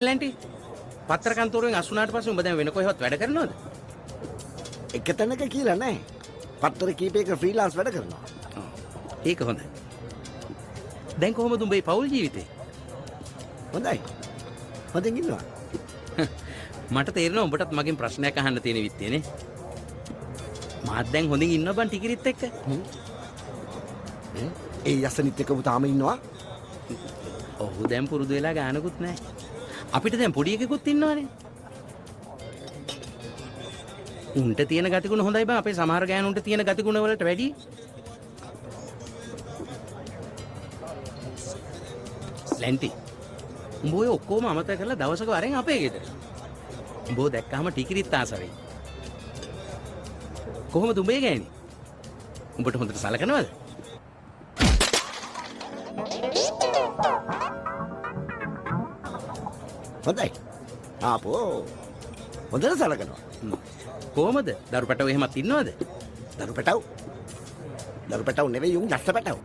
ලැන්ටි පත්‍ර කන්තරුවෙන් අසුනාට පස්සේ උඹ දැන් වෙන කොහෙවත් වැඩ කරනවද? එක තැනක කියලා නැහැ. පත්තර කීපයක ෆ්‍රීලාන්ස් වැඩ කරනවා. ඒක හොඳයි. දැන් කොහොමද උඹේ පෞල් ජීවිතේ? හොඳයි. හොඳින් ඉන්නවා. මට තේරෙනවා උඹටත් මගෙන් ප්‍රශ්නයක් අහන්න තියෙන විත්තේනේ. මාත් දැන් හොඳින් ඉන්නවා බං ටිකිරිත් එක්ක. ඒ යසනිත් එක්කම තාම ඉන්නවා. ඔහු දැන් පුරුදු වෙලා ගානකුත් නැහැ. අපිට දැන් පොඩි එකෙකුත් ඉන්නවනේ. උන්ට තියෙන ගතිගුණ හොඳයි බං අපේ සමහර ගෑනුන්ට තියෙන ගතිගුණ වලට වැඩි. ලැන්ටි උඹ ඔය ඔක්කොම අමතක කරලා දවසක වරෙන් අපේ ගෙදර. උඹව දැක්කහම ටිකිරිත් ආස වෙයි. කොහොමද උඹේ ගෑණි? උඹට හොඳට සලකනවද? හොඳයි. ආපෝ. හොඳට සලකනවා. කොහොමද? දරු පැටව එහෙමත් ඉන්නවද? දරු පැටව. දරු පැටව නෙවෙයි උන් යස්ස පැටව.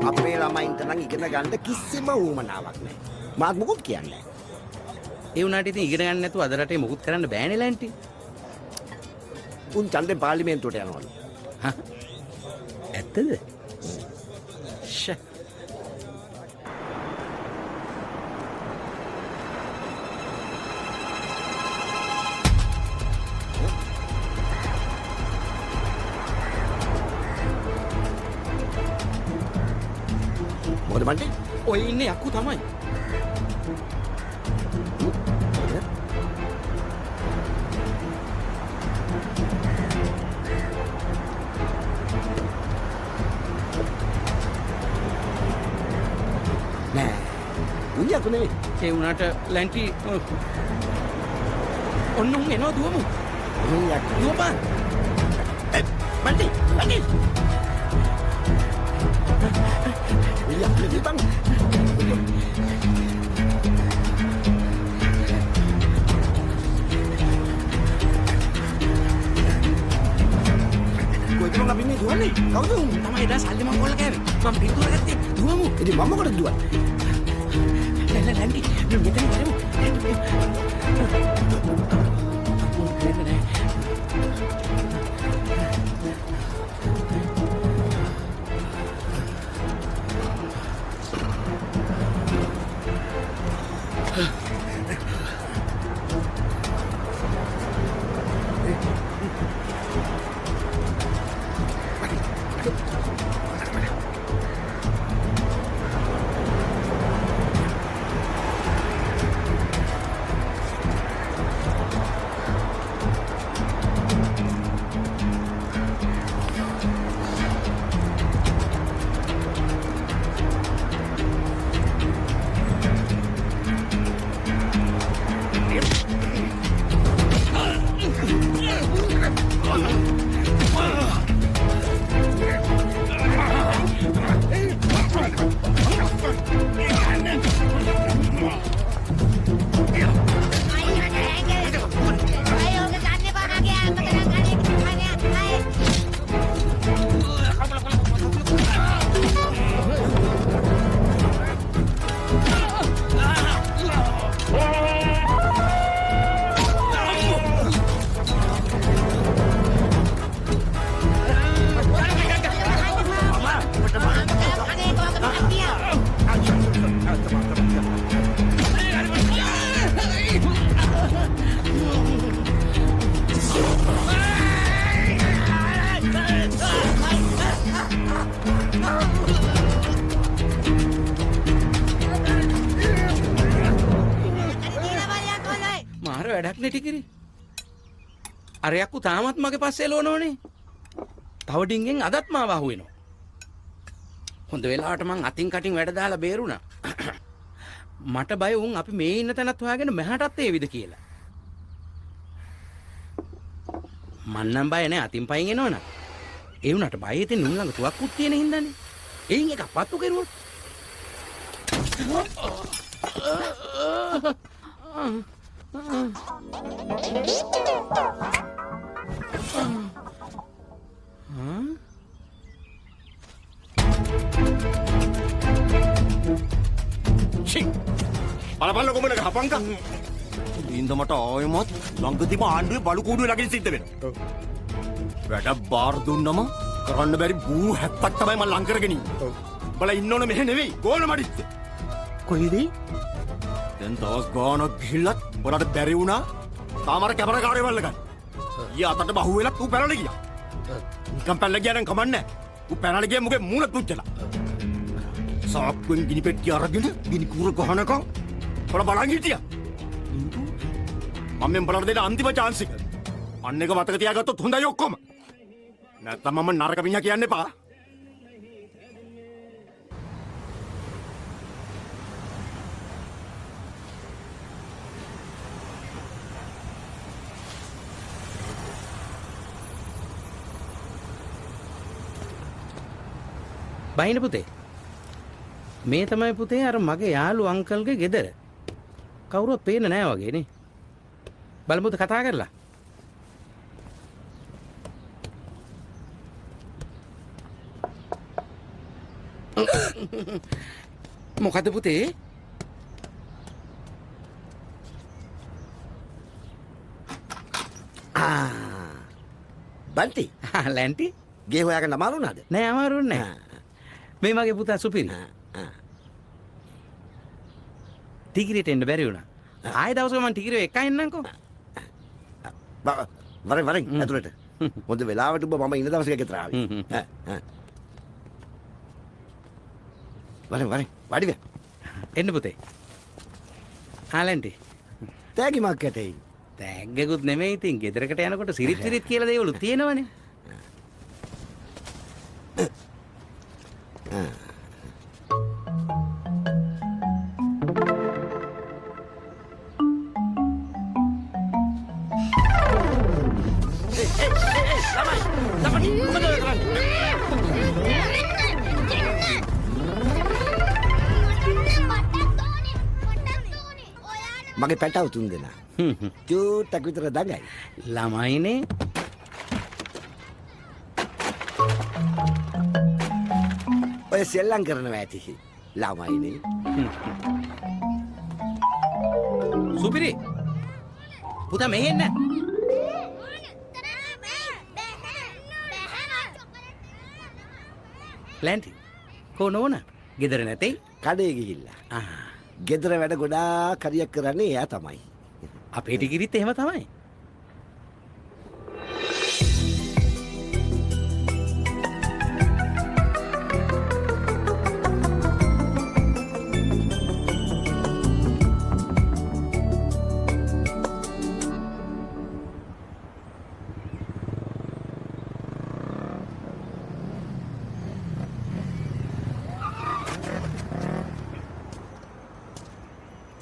අපේ ළමයින්ට නම් ඉගෙන ගන්න කිසිම උවමනාවක් නැහැ. මාත් මොකුත් කියන්නේ නැහැ. ඒ වුණාට ඉතින් ඉගෙන ගන්න නැතුව අද රටේ මොකුත් කරන්න බෑනේ ලැන්ටි. උන් ඡන්දේ පාර්ලිමේන්තුවට යනවලු. හා. ඇත්තද? ෂ. මොකද මන්ටි? ඔය ඉන්නේ අක්කු තමයි. නෑ. උන් යකු නෙවෙයි. ඒ වුණාට ලැන්ටි ඔන්න උන් එනවා දුවමු. උන් යකු. දුවපන්. මන්ටි මන්ටි. යකු බං. කොයිතරම් අපි මේ දුවන්නේ? කවුද උන්? තමයි එදා සල්ලි මං කොල්ල කෑවේ. මං පිටුර ගත්තේ දුවමු. ඉතින් මම මොකටද දුවන්නේ? ලැන්ටි මෙතන බලමු. වැඩක් නේ ටිකිරි. අර යක්කු තාමත් මගේ පස්සේ එළවනෝනේ. තව ඩිංගෙන් අදත් මාව අහුවෙනවා. හොඳ වෙලාවට මං අතින් කටින් වැඩ දාලා බේරුණා. මට බය වුන් අපි මේ ඉන්න තැනත් හොයාගෙන මෙහාටත් ඒවිද කියලා. මන් නම් බය නෑ අතින් පයින් එනවනම්. ඒ වුණාට බය හිතෙන් නුන් ළඟ තුවක්කුත් තියෙන හින්දානේ. එයින් එකක් පත්තු කරුවොත්. Huh? බලපල්ල කොමන හපංක ඉන්ද මට ආයමත් ලංකතිම ආණ්ඩුවේ බලු කූඩුවේ ළඟින් සිද්ධ වෙනවා. වැඩ බාර දුන්නම කරන්න බැරි බූ 70ක් තමයි මම ලං කරගෙන ඉන්නේ. බල ඉන්න ඕන මෙහෙ නෙවෙයි ගෝල මඩිත්. කොයිද? දැන් දවස් ගානක් ගිහිල්ලත් ඔයාලට බැරි වුණා තාමර කැමරාකාරය වල්ල ගන්න. ඊ අතට බහුව වෙලත් ඌ පැනලා ගියා. නිකන් පැනලා ගියා නම් කමන්නේ. ඌ පැනලා ගියා මුගේ මූණ පුච්චලා. සාක්කුවෙන් ගිනි පෙට්ටිය අරගෙන ගිනි කූර ගහනකම් ඔයාලා බලන් හිටියා. මම බලන්න දෙන අන්තිම chance එක. අන්න එක මතක තියාගත්තොත් හොඳයි ඔක්කොම. නැත්තම් මම නරක මිනිහා කියන්න එපා. බහින පුතේ. මේ තමයි පුතේ අර මගේ යාළු අංකල්ගේ ගෙදර. කවුරුවත් පේන්නේ නැහැ වගේ නේ. බලමුද කතා කරලා. මොකද පුතේ? බන්ටි ලැන්ටි ගේ හොයාගන්න අමාරු නේද? නෑ අමාරු නෑ. මේ මගේ පුතා සුපිරි. ටිකිරිට එන්න බැරි වුණා. ආයෙ දවසක මම ටිකිරිය එක එන්නම්කෝ. වරෙන් ඇතුළට. හොඳ වෙලාවට ඔබ මම ඉන්න දවසක ගෙදර ආවේ. වරෙන් වඩිව. එන්න පුතේ. ලැන්ටි. තෑගි මක් ඇටේ. තෑග්ගකුත් නෙමෙයි ඉතින් ගෙදරකට යනකොට සිරිත් සිරිත් කියලා දේවලු තියෙනවනේ. මගේ පැටව තුන් දෙනා. චූට්ටක් විතර දඟයි. ළමයිනේ. ඔය සෙල්ලම් කරනවා ඇති. ළමයිනේ. සුපිරි. පුතා මෙහෙ එන්න. ලැන්ටි. කොනෝන? ගෙදර නැතේ? කඩේ ගිහිල්ලා. ගෙදර වැඩ ගොඩාක් හරියක් කරන්නේ එයා තමයි. අපේ ටිකිරිත් එහෙම තමයි.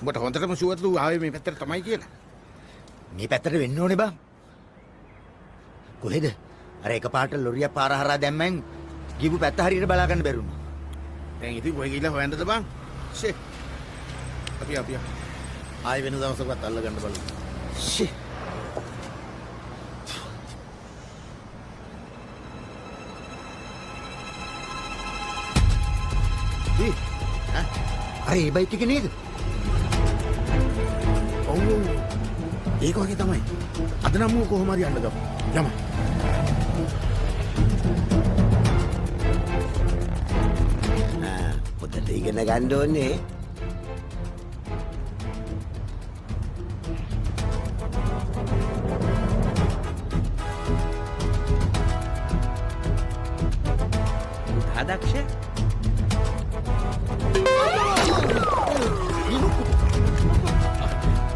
උඹට හොඳටම ෂුවර්ද ඌ ආවේ මේ පැත්තට තමයි කියලා. මේ පැත්තට වෙන්න ඕනේ බං. කොහෙද? අර එකපාරට ලොරියක් පාර හරහා දැම්මෙන් ගිහපු පැත්ත හරියට බලා ගන්න බැරුණා. දැන් ඉතින් කොහෙ ගිහලා හොයන්නද බං? ෂේ. අපි ආයෙ වෙන දවසකවත් අල්ල ගන්න බලමු. ෂේ. අර ඒ බයික් එක නේද? ඔව් ඒක වගේ තමයි. අද නම් ඌ කොහොම හරි යන්න ගමු. යමු. පොතට ඉගෙන ගන්න ඕනේ. දක්ෂ.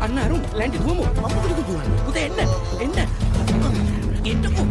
අන්න අරුන් ලැන්ටි දුවමු. අපිට දුවන්න. පුතේ එන්න. එන්නකෝ.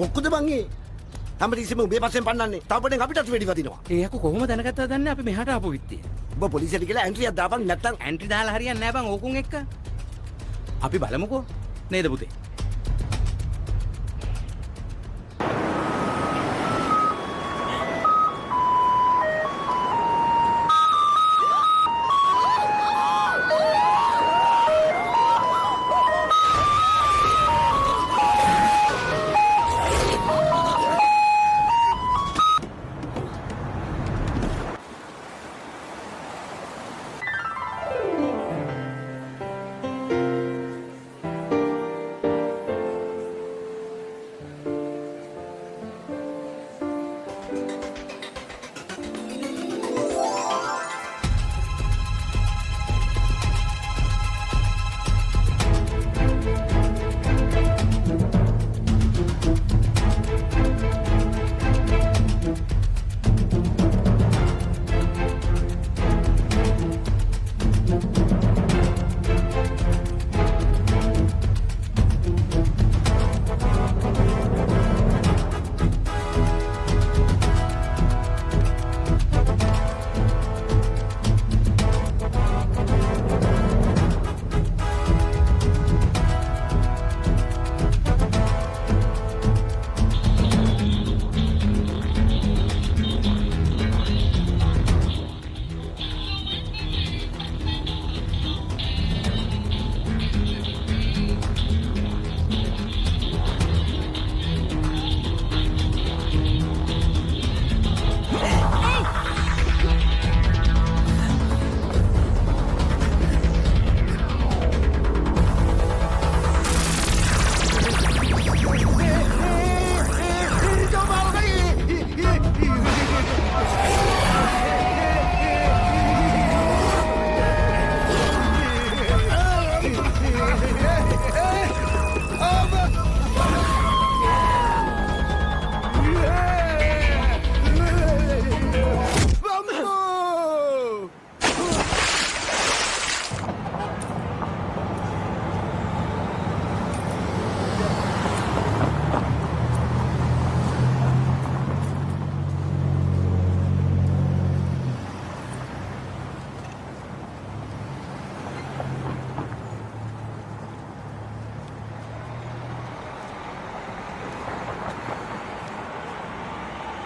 මොක්කද බංගේ හැමතිස්සෙම උඹේ පස්සෙන් පන්නන්නේ තාපටෙන් අපිටත් වෙඩි වදිනවා ඒ යකෝ කොහොම දැනගත්තද දන්නේ අපි මෙහාට ආපු විත්තිය. උඹ පොලිසියට කියලා ඇන්ට්‍රියක් දාපන් නැත්තම් ඇන්ටි දාලා හරියන්නේ නැහැ බං ඕකුන් එක්ක. අපි බලමුකෝ. නේද පුතේ?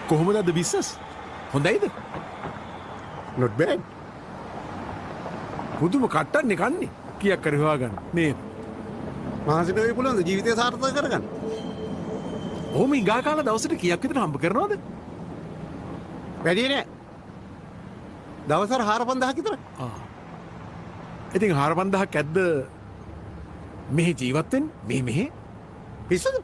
කොහොමද අද බිස්නස්? හොඳයිද? not bad. පුදුම කට්ටන්නේ කන්නේ. කීයක් කර හොයාගන්න නේද? මහසිට වෙයි පුළුවන්ද ජීවිතය සාර්ථක කරගන්න? ඔහොම ඉඟා කාලා දවසට කීයක් විතර හම්බ කරනවද? වැඩි නෑ. දවසට 4-5000ක් විතර. ඉතින් 4-5000ක් ඇද්ද මෙහි ජීවත් වෙන්නේ? මෙහෙ පිස්සුද?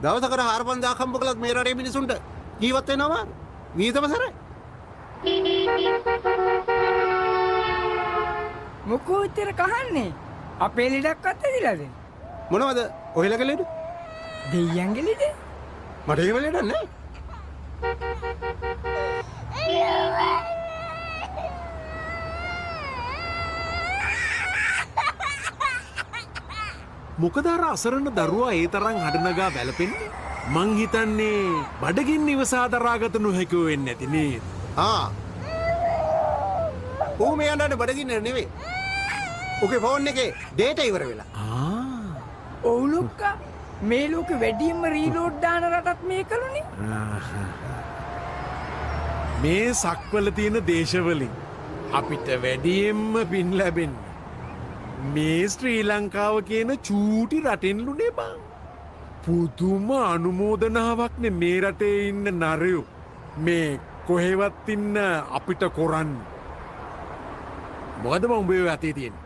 දවසකට 4-5000ක් හම්බ කළත් මේ රටේ මිනිසුන්ට ජීවත් වෙනවා වීතම සරයි. මොකෝ උත්තර කහන්නේ? අපේ ලෙඩක්වත් ඇදිලාද? මොනවද ඔහෙලගේ ලෙඩ? දෙයියන්ගේ ලෙඩ? මට එහෙම ලෙඩක් නෑ. මොකද අර අසරණ දරුවා ඒ තරම් හඩනගා වැළපෙන්නේ? මං හිතන්නේ බඩගින්න ඉවසා දරාගත නොහැකිව වෙන්නේ නැති නේද? ඌ මේ යන්නට බඩගින්න නෙවෙයි. ඔගේ ෆෝන් එකේ ඩේටා ඉවර වෙලා. ඔව් ලොක්කා. මේ ලෝකෙ වැඩියෙන්ම රීලෝඩ් දාන රටත් මේකලුනේ. මේ සක්වල තියෙන දේශවලින් අපිට වැඩියෙන්ම පින් ලැබෙන්නේ මේ ශ්‍රී ලංකාව කියන චූටි රටෙන්ලුනේ බං. පුදුම අනුමෝදනාවක්නේ මේ රටේ ඉන්න නරයෝ මේ කොහෙවත් ඉන්න අපිට කොරන්න. මොකද උඹේ අතේ තියෙන්නේ?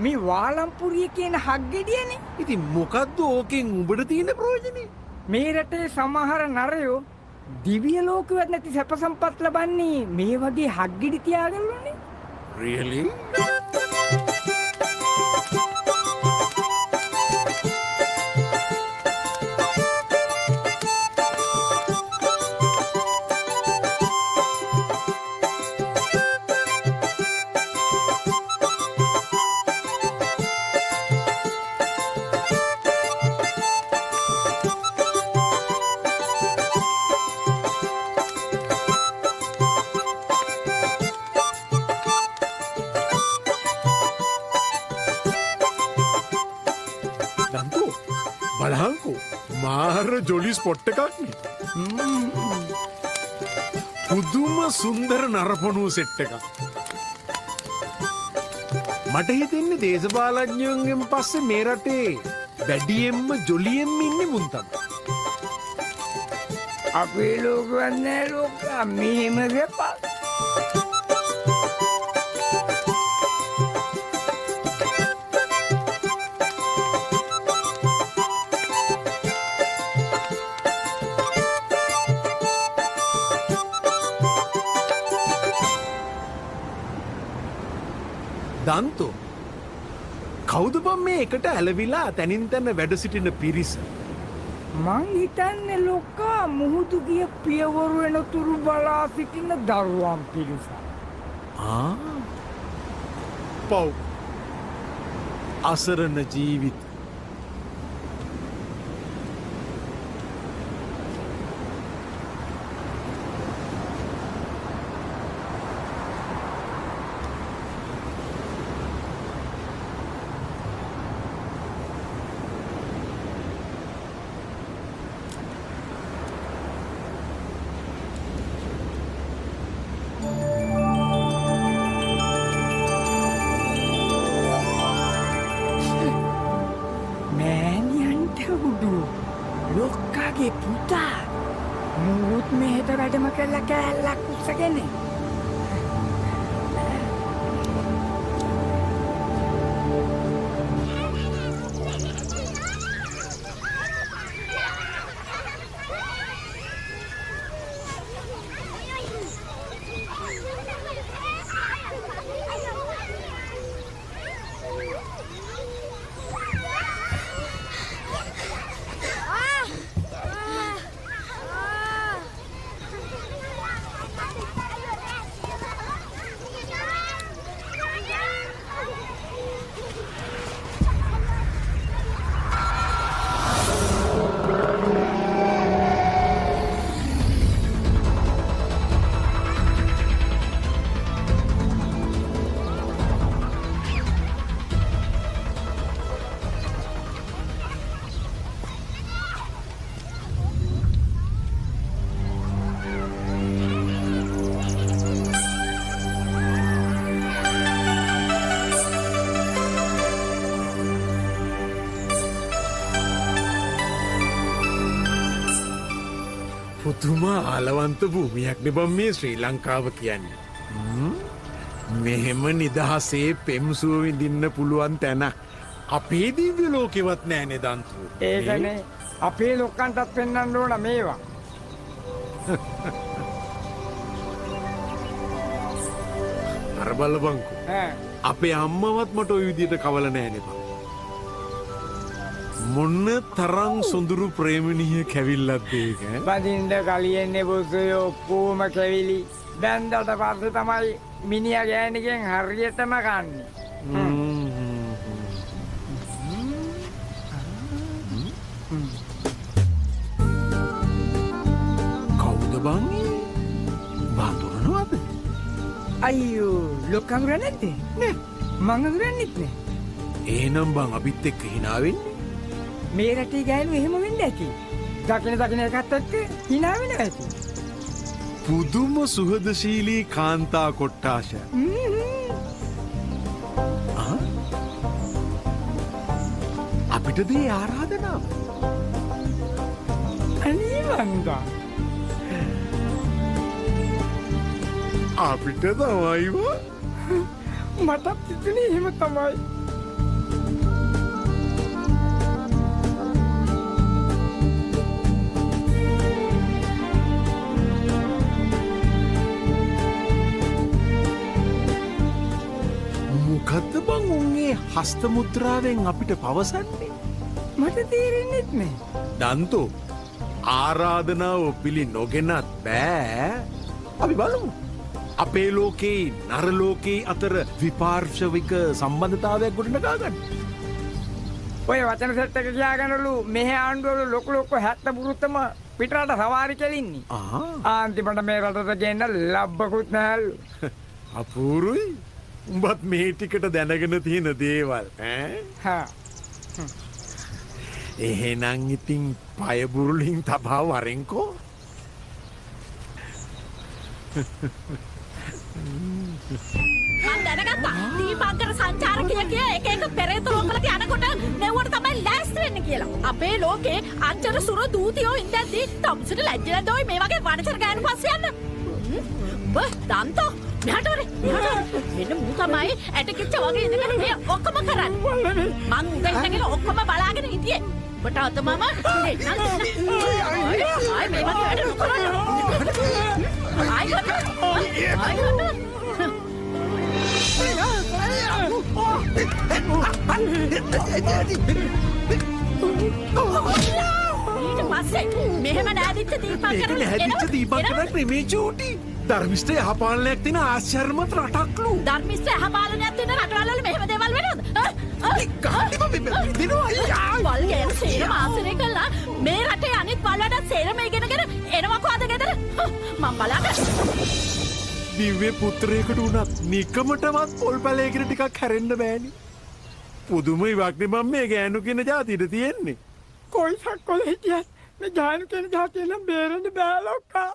මේ වාලම්පුරිය කියන හග්ගෙඩියනේ. ඉතින් මොකද්ද ඕකෙන් උඹට තියෙන ප්‍රයෝජනේ? මේ රටේ සමහර නරයෝ දිව්‍ය ලෝකෙවත් නැති සැප සම්පත් ලබන්නේ මේ වගේ හග්ගෙඩි තියාගෙනනේ. Really? මාර ජොලි ස්පොට් එකක් පුදුම සුන්දර නරපණුව සෙට් එකක්. මට හිතෙන්නේ දේශපාලඥයන්ගෙන් පස්සේ මේ රටේ වැඩියෙන්ම ජොලියෙන්ම ඉන්නේ මුන් තමයි. අපේ ලෝකවත් නෑ ලෝකා මෙහෙම දෙපා. දන්තෝ කවුද බං මේ එකට ඇලවිලා තැනින් තැන වැඩ සිටින පිරිස? මං හිතන්නේ ලෝකා මුහුදු ගිය පියවරු වෙනතුරු බලා සිටින දරුවන් පිරිස. පව් අසරණ ජීවිත. ලොක්කාගේ පුතා මුත් මෙහෙට වැඩම කරලා කෑල්ලක් උස්සගෙන පුදුම ආලවන්ත භූමියක් නෙබම් මේ ශ්‍රී ලංකාව කියන්නේ. මෙහෙම නිදහසේ පෙම්සුව විඳින්න පුළුවන් තැන අපේ දිව්‍ය ලෝකෙවත් නෑනේ දන්තු. ඒකනේ අපේ ලොක්කන්ටත් පෙන්වන්න ඕන මේවා. අර බලපන්කෝ. අපේ අම්මවත් මට ওই විදිහට කවල නෑනේ බං. මොන්න තරම් සොඳුරු ප්‍රේමණීය කැවිල්ලක්ද ඒක? බදින්ද කලියෙන්නේ බුස්සයෝ ඔක්කොම කැවිලි. බැන්දට පස්සේ තමයි මිනිහා ගෑණිගෙන් හරියටම කන්නේ. කවුද බං? බඳුරනවද? අයියෝ ලොක්කංගුර නැද්ද? නෑ මං අඳුරන්නෙත් නෑ. එහෙනම් බං අපිත් එක්ක hina වෙන්නේ? මේ රටේ ගෑනු එහෙම වෙන්නේ ඇති. දකින එකත් එක්ක hina වෙනවා ඇති. පුදුම සුහදශීලී කාන්තා කොට්ටාශ. අපිට දේ ආරාධනාව. අනේ වන්දා. අපිට තමයිව මටත් හිතුනේ එහෙම තමයි. මොකද්ද බං උන්ගේ හස්ත මුද්‍රාවෙන් අපිට පවසන්නේ? මට තේරෙන්නෙත් නෑ. දන්තෝ ආරාධනාව පිළි නොගෙනත් බෑ. අපි බලමු. අපේ ලෝකේ නර ලෝකේ අතර විපාර්ශවික සම්බන්ධතාවයක් ගොඩනගා ගන්න. ඔය වචන සෙට් එක කියාගන්නලු මෙහි ආණ්ඩුවල ලොකු 70 පුරුත්තම පිටරට සවාරි කෙලින්නේ. අන්තිමට මේ රටට ගෙන්න ලබ්බකුත් නැහැලු. අපූරුයි. උඹත් මේ ටිකට දැනගෙන තියෙන දේවල් ඈ? එහෙනං ඉතින් පයබුරුලින් තබා වරෙන්කෝ. මං දැනගත්තා දීපංකර සංචාරකය කිය එක එක පෙරේත ලෝකවලට යනකොට මෙව්වට තමයි ලෑස්ති වෙන්න කියලා. අපේ ලෝකේ අංචර සුර දූතියෝ ඉඳද්දි තමුසට ලැජ්ජ නැදෝයි මේ වගේ වනචර ගෑනු පස්සේ යන්න. දන්තෝ මෙහාට වරේ මෙන්න මූ තමයි ඇටකිච්ච වගේ ඉඳගෙන මේ ඔක්කොම කරන්නේ. මං උඩ ඉඳගෙන ඔක්කොම බලාගෙන හිටියේ. ඔබට අත මම ආයි මේ වගේ වැඩ නොකරන්න. ආයි කරන්න. ඊට පස්සේ මෙහෙම නෑදිච්ච දීපංකර හැදිච්ච දීපංකරක් නෙමේ චූටි. ධර්මිෂ්ට යහපාලනයක් තියෙන ආශ්චර්යමත් රටක්ලු. ධර්මිෂ්ට යහපාලනයක් තියෙන රටවල් වල මෙහෙම දේවල් වෙනවද? වල් ගෑන සේරම ආශ්‍රය කළා මේ රටේ අනිත් වල් වලට සේරම ඉගෙනගෙන එනවකෝ අද ගෙදර. මම බලාගන්න. දිව්‍ය පුත්‍රයෙකුට උනත් නිකමටවත් පොල් පැලයකට ටිකක් හැරෙන්න බෑනි. පුදුම ඉවක්නේ මම මේ ගෑනු කියන જાතියට තියෙන්නේ. කොයි සක්කොල හිටියත් මේ ගෑනු කියන જાතිය නම් බේරෙන්න බෑ ලොක්කා.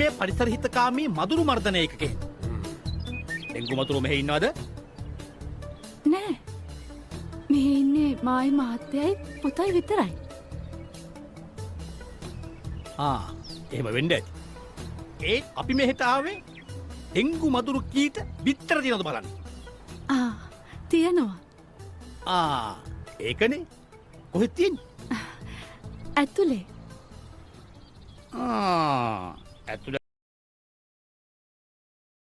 මේ පරිසරහිතකාමී මදුරු මර්ධන ඒකකේ ඩෙංගු මතුරු මෙහෙ ඉන්නවද? නෑ මෙහෙ ඉන්නේ මායි මහත්තයයි පුතයි විතරයි. එහෙම වෙන්න ඇති. ඒත් අපි මෙහෙට ආවේ ඩෙංගු මදුරු කීට බිත්තර තියෙනවද බලන්න. තියෙනවා. ඒකනේ කොහෙද තියෙන්නේ? ඇතුලේ. ඇතුලේ